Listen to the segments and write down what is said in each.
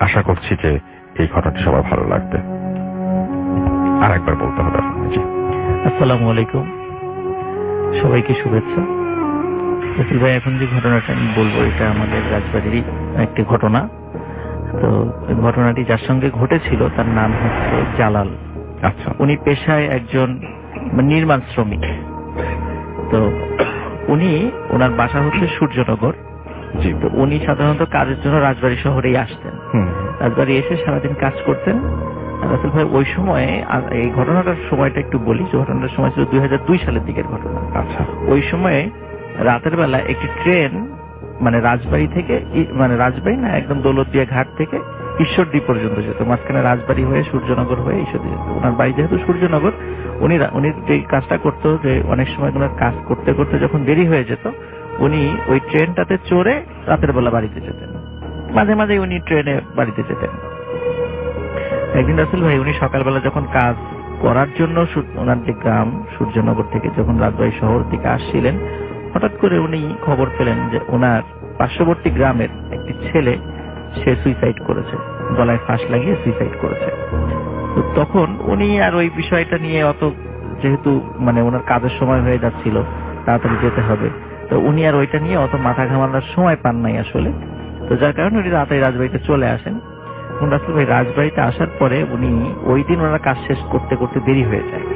আশা করছি যে এই ঘটনাটি সবার ভালো লাগবে। আর একবার বলতে হবে। আসসালামু আলাইকুম, সবাইকে শুভেচ্ছা। রসুল ভাই, এখন যে ঘটনাটা আমি বলবো এটা আমাদের রাজবাড়িরই একটি ঘটনা। তো ঘটনাটি যার সঙ্গে ঘটেছিল তার নাম হচ্ছে জালাল। আচ্ছা। উনি পেশায় একজন নির্মাণ শ্রমিক। তো উনি ওনার বাসা হচ্ছে সূর্যনগর। জি। তো উনি সাধারণত কাজের জন্য রাজবাড়ি শহরেই আসতেন। রাজবাড়ি এসে সারাদিন কাজ করতেন। রাসেল ভাই, ওই সময়ে, এই ঘটনাটার সময়টা একটু বলি, ঘটনাটার সময় ছিল 2002 সালের দিকের ঘটনা। আচ্ছা। ওই সময়ে রাতের বেলা একটি ট্রেন রাজবাড়ি থেকে, রাজবাড়ি না, একদম দৌলতদিয়া ঘাট থেকে ঈশ্বরদী পর্যন্ত যেত। মাঝখানে রাজবাড়ি হয়ে সূর্যনগর হয়ে ঈশ্বরদী যেত। ওনার বাড়ি যেহেতু সূর্যনগর, উনি যে কাজটা করতো, যে অনেক সময় ওনার কাজ করতে করতে যখন দেরি হয়ে যেত, উনি ওই ট্রেনটাতে চড়ে রাতের বেলা বাড়িতে যেতেন। মাঝে মাঝে উনি ট্রেনে বাড়িতে যেতেন। একদিন রাসেল ভাই, উনি সকালবেলা যখন কাজ করার জন্য ওনার যে গ্রাম সূর্যনগর থেকে যখন রাজবাড়ি শহর থেকে আসছিলেন, হঠাৎ করে উনি খবর পেলেন যে ওনার পার্শ্ববর্তী গ্রামের একটি ছেলে, সে সুইসাইড করেছে, গলায় ফাঁস লাগিয়ে সুইসাইড করেছে। তো তখন উনি আর ওই বিষয়টা নিয়ে অত, যেহেতু ওনার কাজের সময় হয়ে যাচ্ছিল, তাড়াতাড়ি যেতে হবে, তো উনি আর ওইটা নিয়ে অত মাথা ঘামানোর সময় পান নাই আসলে। তো যার কারণে উনি তাড়াতাড়ি রাজবাড়িতে চলে আসেন। রাসেল ভাই, রাজবাড়িতে আসার পরে উনি ওই দিন ওনার কাজ শেষ করতে করতে দেরি হয়ে যায়।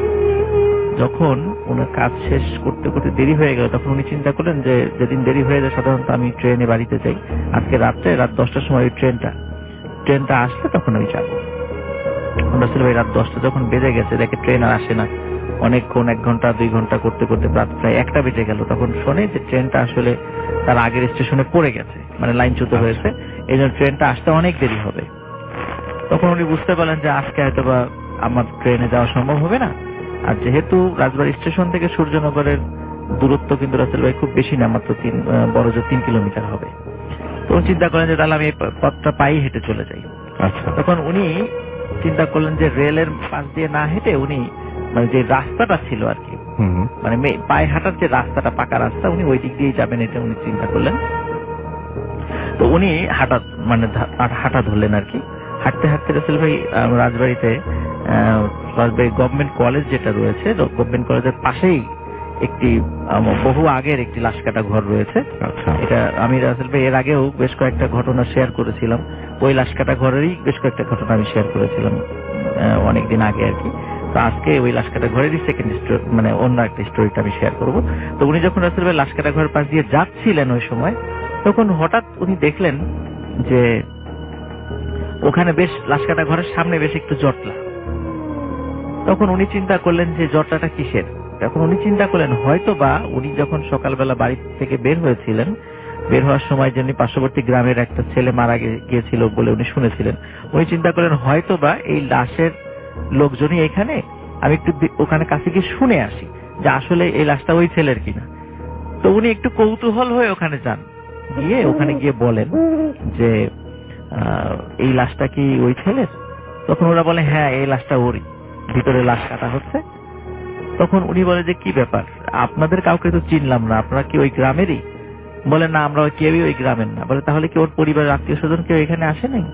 যখন ওনার কাজ শেষ করতে করতে দেরি হয়ে গেল, তখন উনি চিন্তা করলেন যে যেদিন দেরি হয়ে যায় সাধারণত আমি ট্রেনে বাড়িতে যাই, আজকে রাত 10টার সময় ওই ট্রেনটা আসলে তখন আমি যাবো। রাসেল ভাই, রাত 10টা যখন বেজে গেছে, দেখে ট্রেন আর আসে না। অনেকক্ষণ, 1 ঘন্টা 2 ঘন্টা করতে করতে রাত প্রায় 1টা বেজে গেল। তখন শোনে যে ট্রেনটা আসলে তার আগের স্টেশনে পড়ে গেছে, লাইনচ্যুত হয়েছে, এই জন্য ট্রেনটা আসতে অনেক দেরি হবে। তখন উনি বুঝতে পারলেন যে আজকে হয়তোবা আমার ট্রেনে যাওয়া সম্ভব হবে না। আর যেহেতু রাজবাড়ি স্টেশন থেকে সূর্যনগরের দূরত্ব কিন্তু রাসেল ভাই খুব বেশি না, মাত্র 3 কিলোমিটার হবে। তো চিন্তা করলেন যে তাহলে আমি এই পথটা পায়ে হেঁটে চলে যাই। আচ্ছা। তখন উনি চিন্তা করলেন যে রেলের পাশ দিয়ে না হেঁটে উনি যে রাস্তাটা ছিল আর কি, পায়ে হাঁটার যে রাস্তাটা, পাকা রাস্তা, উনি ওই দিক দিয়েই যাবেন, এটা উনি চিন্তা করলেন। তো উনি হাঁটা ধরলেন আর কি। হাঁটতে হাঁটতে রাসেল ভাই রাজবাড়িতে রাজবাড়ি গভর্নমেন্ট কলেজ যেটা রয়েছে, গভর্নমেন্ট কলেজের পাশেই একটি বহু আগের একটি লাশকাটা ঘর রয়েছে। এটা আমি রাসেল ভাই এর আগেও বেশ কয়েকটা ঘটনা শেয়ার করেছিলাম। ওই লাশকাটা ঘরেরই বেশ কয়েকটা ঘটনা আমি শেয়ার করেছিলাম অনেকদিন আগে আর কি। তো আজকে ওই লাশকাটা ঘরেরই সেকেন্ড স্টোরি, অন্য একটা স্টোরিটা আমি শেয়ার করবো। তো উনি যখন রাসেল ভাই লাশকাটা ঘরের পাশ দিয়ে যাচ্ছিলেন ওই সময়, তখন হঠাৎ উনি দেখলেন যে ওখানে বেশ লাশকাটা ঘরের সামনে বেশ একটু জটলা। তখন উনি চিন্তা করলেন যে জটলাটা কিসের। তখন উনি চিন্তা করলেন হয়তো বা উনি যখন সকালবেলা বাড়ি থেকে বের হয়েছিলেন, বের হওয়ার সময় যেমনি পার্শ্ববর্তী গ্রামের একটা ছেলে মারা গিয়েছিল বলে উনি শুনেছিলেন, উনি চিন্তা করলেন হয়তো বা এই লাশের লোকজনই এখানে, আমি একটু ওখানে কাছে গিয়ে শুনে আসি যে আসলে এই লাশটা ওই ছেলের কিনা। তো উনি একটু কৌতূহল হয়ে ওখানে যান, ওখানে গিয়ে বলেন যে এই লাশটা কি ওই ছেলের? তখন ওরা বলে হ্যাঁ, এই লাশটা ওরই, ভিতরে লাশ কাটা হচ্ছে। তখন উনি বলে যে কি ব্যাপার, আপনাদের কাউকে তো চিনলাম না, আপনারা কি ওই গ্রামেরই? বলে না, আমরা কেউই ওই গ্রামের না। বলে তাহলে কি ওর পরিবারের আত্মীয় স্বজন কেউ এখানে আসে নাই?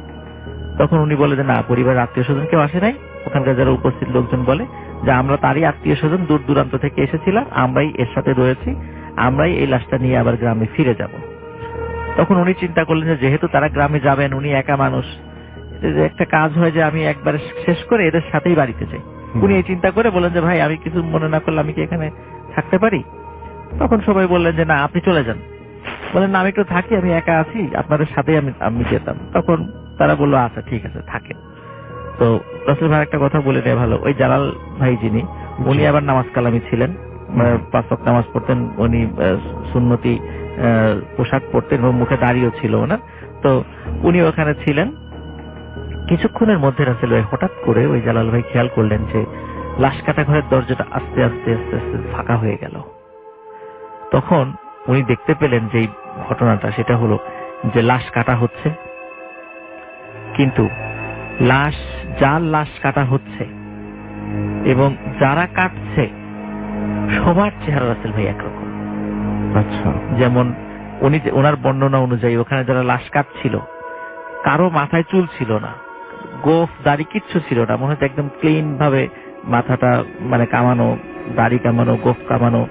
তখন উনি বলে যে না, পরিবারের আত্মীয় স্বজন কেউ আসে নাই। ওখানকার যারা উপস্থিত লোকজন বলে যে আমরা তারই আত্মীয় স্বজন, দূর দূরান্ত থেকে এসেছিলাম, আমরাই এর সাথে রয়েছি, আমরাই এই লাশটা নিয়ে আবার গ্রামে ফিরে যাব। তখন উনি চিন্তা করলেন যে যেহেতু তারা গ্রামে যাবেন, উনি একা মানুষ, একটা কাজ হয় যে আমি একবার শেষ করে এদের সাথেই বাড়িতে যাই। উনি এই চিন্তা করে বলেন যে ভাই, আমি কিছু মনে না করলে আমি কি এখানে থাকতে পারি? তখন সবাই বললেন যে না, আপনি চলে যান। বলেন না, আমি একটু থাকি, আমি একা আছি, আপনাদের সাথেই আমি যেতাম। তখন তারা বললো আচ্ছা ঠিক আছে, থাকেন। তো রাসেল ভাই একটা কথা বলে নেওয়া ভালো, ওই জালাল ভাই যিনি, উনি আবার নামাজ কালামি ছিলেন, 5 ওয়াক্ত নামাজ পড়তেন, উনি সুন্নতি পোশাক পরতেন এবং মুখে দাড়িও ছিল ওনার। তো উনি ওখানে ছিলেন। কিছুক্ষণের মধ্যে রাসেল ভাই হঠাৎ করে ওই জালাল ভাই খেয়াল করলেন যে লাশ কাটা ঘরের দরজাটা আস্তে আস্তে আস্তে আস্তে ফাঁকা হয়ে গেল। তখন উনি দেখতে পেলেন যে ঘটনাটা, সেটা হলো যে লাশ কাটা হচ্ছে, কিন্তু যার লাশ কাটা হচ্ছে এবং যারা কাটছে সবার চেহারা রাসেল ভাই একরকম। আচ্ছা। যেমন ওনার বর্ণনা অনুযায়ী ওখানে যারা লাশ কাটছিল কারো মাথায় চুল ছিল না, গোফ দাড়ি কিচ্ছু ছিল না, মনে হচ্ছে একদম ক্লিন ভাবে মাথাটা মানে কামানো, দাড়ি কামানো, গোফ কামানো,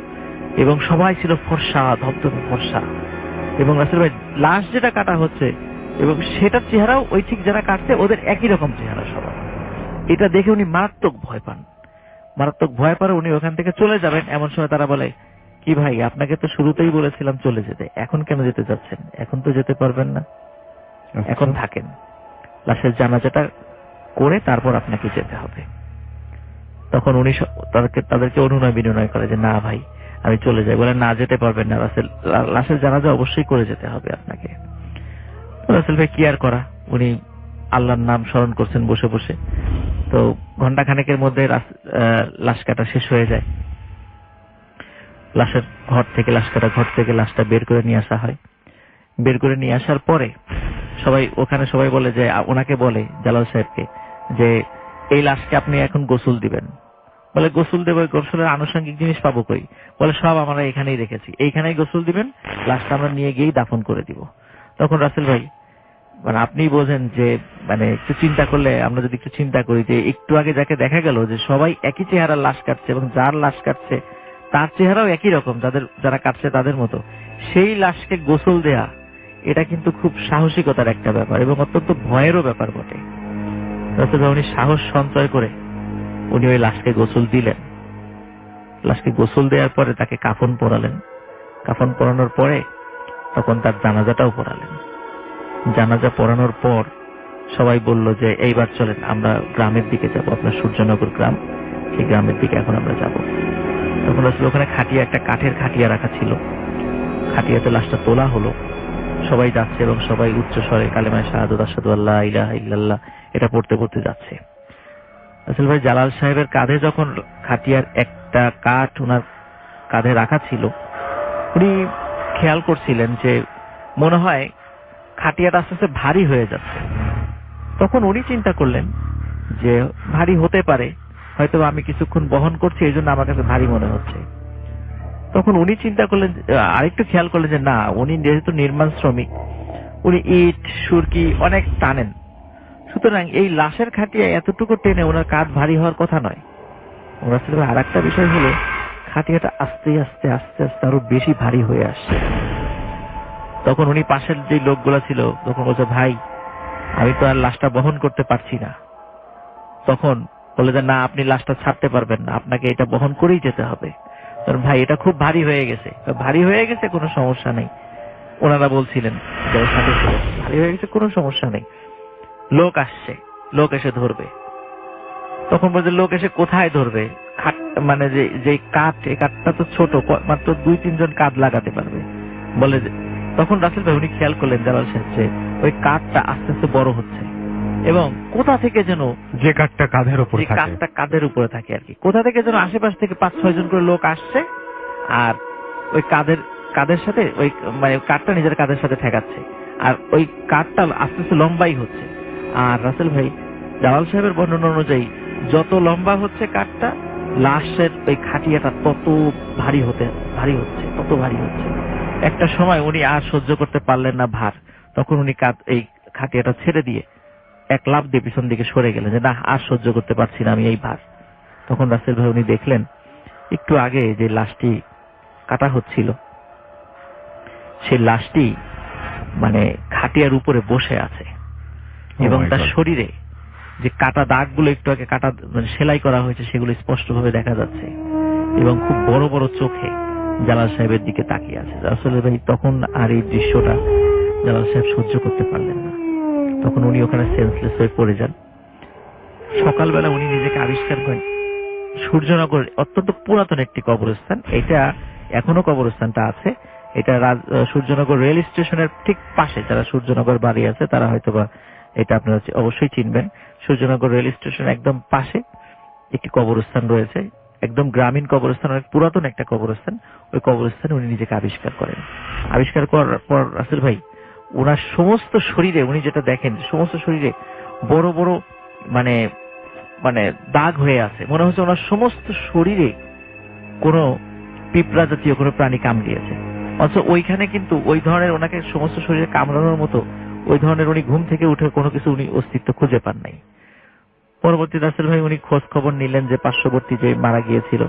এবং সবাই ছিল ফর্সা, ধবধবে ফর্সা। এবং রাসেল ভাই লাশ যেটা কাটা হচ্ছে এবং সেটার চেহারাও ওই ঠিক যারা কাটছে ওদের একই রকম চেহারা সবার। এটা দেখে উনি মারাত্মক ভয় পান, মারাত্মক ভয় পারে। উনি ওখান থেকে চলে যাবেন, এমন সময় তারা বলে, কি ভাই আপনাকে তো শুরুতেই বলেছিলাম চলে যেতে, এখন কেন যেতে চাচ্ছেন? এখন তো যেতে পারবেন না, এখন থাকেন, লাশের জানাজাটা করে তারপর আপনাকে যেতে হবে। তখন উনি তাদেরকে অনুনয় বিনয় করে যে না ভাই আমি চলে যাই। বলে না, যেতে পারবেন না, লাশের জানাজা অবশ্যই করে যেতে হবে আপনাকে। রাসেল ভাই কি আর করা, উনি আল্লাহর নাম স্মরণ করছেন বসে বসে। তো ঘন্টা খানেকের মধ্যে লাশ কাটা শেষ হয়ে যায়। লাশের লাশ কাটা ঘর থেকে লাশটা বের করে নিয়ে আসা হয়। বের করে নিয়ে আসার পরে সবাই বলে যে, ওনাকে বলে জালাল সাহেবকে যে এই লাশকে আপনি এখন গোসল দিবেন। বলে গোসল দেবো, গোসলের আনুষঙ্গিক জিনিস পাবো কই? বলে সব আমরা এখানেই রেখেছি, এইখানেই গোসল দিবেন, লাশটা আমরা নিয়ে গিয়েই দাফন করে দিব। তখন রাসেল ভাই মানে আপনি বোঝেন যে মানে একটু চিন্তা করলে, আমরা যদি একটু চিন্তা করি যে একটু আগে যাকে দেখা গেল যে সবাই একই চেহারার লাশ কাটছে এবং যার লাশ কাটছে তার চেহারাও একই রকম, যারা কাটছে তাদের মতো, সেই লাশকে গোসল দেয়া এটা কিন্তু খুব সাহসিকতার একটা ব্যাপার এবং অত্যন্ত ভয়েরও ব্যাপার বটে। রাসেল ভাই উনি সাহস সঞ্চয় করে উনি ওই লাশকে গোসল দিলেন। লাশকে গোসল দেওয়ার পরে তাকে কাফন পরালেন। কাফন পরানোর পরে তখন তার জানাজাটাও পড়ালেন। জানাজা পড়ানোর পর সবাই বলল যে এইবার চলেন আমরা গ্রামের দিকে যাব, আপনার সূর্যনগর গ্রাম, সেই গ্রামের দিকে এখন আমরা যাব। তখন আসলে ওখানে খাটিয়া, একটা কাঠের খাটিয়া রাখা ছিল, খাটিয়াতে লাশটা তোলা হলো। সবাই যাচ্ছে এবং সবাই উচ্চ স্বরে কালেমায়ে শাহাদাত আশহাদু আল্লা ইলাহা ইল্লাল্লাহ এটা পড়তে পড়তে যাচ্ছে। আসলে ভাই জালাল সাহেবের কাঁধে যখন খাটিয়ার একটা কাঠ ওনার কাঁধে রাখা ছিল, উনি খেয়াল করছিলেন যে মনে হয় খাটিয়াটা আস্তে আস্তে ভারী হয়ে যাচ্ছে। তখন উনি চিন্তা করলেন যে ভারী হতে পারে, হয়তো আমি কিছুক্ষণ বহন করছি এই জন্য আমার কাছে ভারী মনে হচ্ছে। তখন উনি চিন্তা করলেন, আরেকটু খেয়াল করলেন যে না, উনি যেহেতু নির্মাণ শ্রমিক, উনি ইট সুরকি অনেক টানেন, সুতরাং এই লাশের খাটিয়া এতটুকু টেনে ওনার কাঁধ ভারী হওয়ার কথা নয়। আর একটা বিষয় হলো খাটিয়াটা আস্তে আস্তে আস্তে আস্তে আরো বেশি ভারী হয়ে আসছে। তখন উনি পাশের যে লোকগুলো ছিল তখন বলছে, ভাই আমি তো আর লাশটা বহন করতে পারছি না। তখন বলে যে না, আপনি লাশটা ছাড়তে পারবেন না, আপনাকে এটা বহন করেই যেতে হবে। ভাই এটা খুব ভারী হয়ে গেছে। ভারী হয়ে গেছে, কোনো সমস্যা নেই, ওনারা বলছিলেন যারা সাথে ছিল, ভারী হয়ে গেছে কোনো সমস্যা নেই, লোক আসছে, লোক এসে ধরবে। তখন বলছে লোক এসে কোথায় ধরবে? মানে যে কাঠ, এই কাঠটা তো ছোট, মাত্র 2-3 জন কাঁধ লাগাতে পারবে। বলে তখন রাসেল ভাই উনি খেয়াল করলেন জালাল সাহেব যে ওই কাঠটা আস্তে আস্তে বড় হচ্ছে এবং কোথা থেকে যেন যে কাঠটা কাঁধের উপরে থাকে, কাঠটা কাঁধের উপরে থাকে আর কি, কোথা থেকে যেন আশেপাশ থেকে 5-6 জন করে লোক আসছে আর ওই কাঁধের সাথে ওই মানে কাঠটা নিজের কাঁধের সাথে ঠেকাচ্ছে, আর ওই কাঠটা আস্তে আস্তে লম্বাই হচ্ছে। আর রাসেল ভাই জালাল সাহেবের বর্ণনা অনুযায়ী যত লম্বা হচ্ছে কাঠটা, লাশের ওই খাটিয়াটা তত ভারী হচ্ছে, তত ভারী হচ্ছে। একটা সময় উনি আর সহ্য করতে পারলেন না ভার, তখন উনি এই খাটিয়াটা ছেড়ে দিয়ে এক লাফ দিয়ে পিছন দিকে সরে গেলেন যে না, আর সহ্য করতে পারছি না আমি এই ভার। তখন রাসেল ভাই উনি দেখলেন একটু আগে যে লাশটি কাটা হচ্ছিল, সেই লাশটি মানে খাটিয়ার উপরে বসে আছে এবং তার শরীরে যে কাটা দাগগুলো একটু আগে কাটা মানে সেলাই করা হয়েছে সেগুলো স্পষ্টভাবে দেখা যাচ্ছে এবং খুব বড় বড় চোখে জালাল সাহেবের দিকে তাকিয়ে আছে। আসলে ভাই তখন আর এই দৃশ্যটা জালাল সাহেব সহ্য করতে পারলেন না, তখন উনি ওখানে সেন্সলেস হয়ে পড়ে যান। সকালবেলা উনি নিজেকে আবিষ্কার করেন সূর্যনগর অত্যন্ত পুরাতন একটি কবরস্থান, এটা এখনো কবরস্থানটা আছে, এটা সূর্যনগর রেল স্টেশনের ঠিক পাশে। যারা সূর্যনগর বাড়ি আছে তারা হয়তোবা এটা আপনারা অবশ্যই চিনবেন। সূর্যনগর রেল স্টেশন একদম পাশে একটি কবরস্থান রয়েছে, একদম গ্রামীণ কবরস্থান, অনেক পুরাতন একটা কবরস্থান। ওই কবরস্থানে উনি নিজেকে আবিষ্কার করেন। আবিষ্কার করার পর রাসেল ভাই ওনার সমস্ত শরীরে, উনি যেটা দেখেন সমস্ত শরীরে বড় বড় মানে মানে দাগ হয়ে আছে, মনে হচ্ছে ওনার সমস্ত শরীরে কোনো পিঁপড়া জাতীয় কোনো প্রাণী কামড়িয়েছে। অথচ ওইখানে কিন্তু ওই ধরনের ওনাকে সমস্ত শরীরে কামড়ানোর মতো ওই ধরনের উনি ঘুম থেকে উঠে কোনো কিছু উনি অস্তিত্ব খুঁজে পান নাই। পরবর্তী রাসেল ভাই উনি খোঁজ খবর নিলেন যে পার্শ্ববর্তী যে মারা গিয়েছিল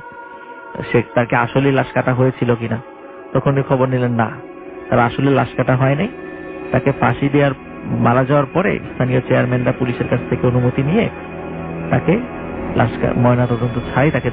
সে তাকে আসলে লাশ কাটা হয়েছিল কিনা। তখন উনি খবর নিলেন না, তার আসলে লাশ কাটা হয় নাই, তাকে ফাঁসি দেওয়ার মারা যাওয়ার পরে স্থানীয় চেয়ারম্যানরা পুলিশের কাছ থেকে অনুমতি নিয়ে তাকে লাশ ময়নাতদন্ত ছাড়াই তাকে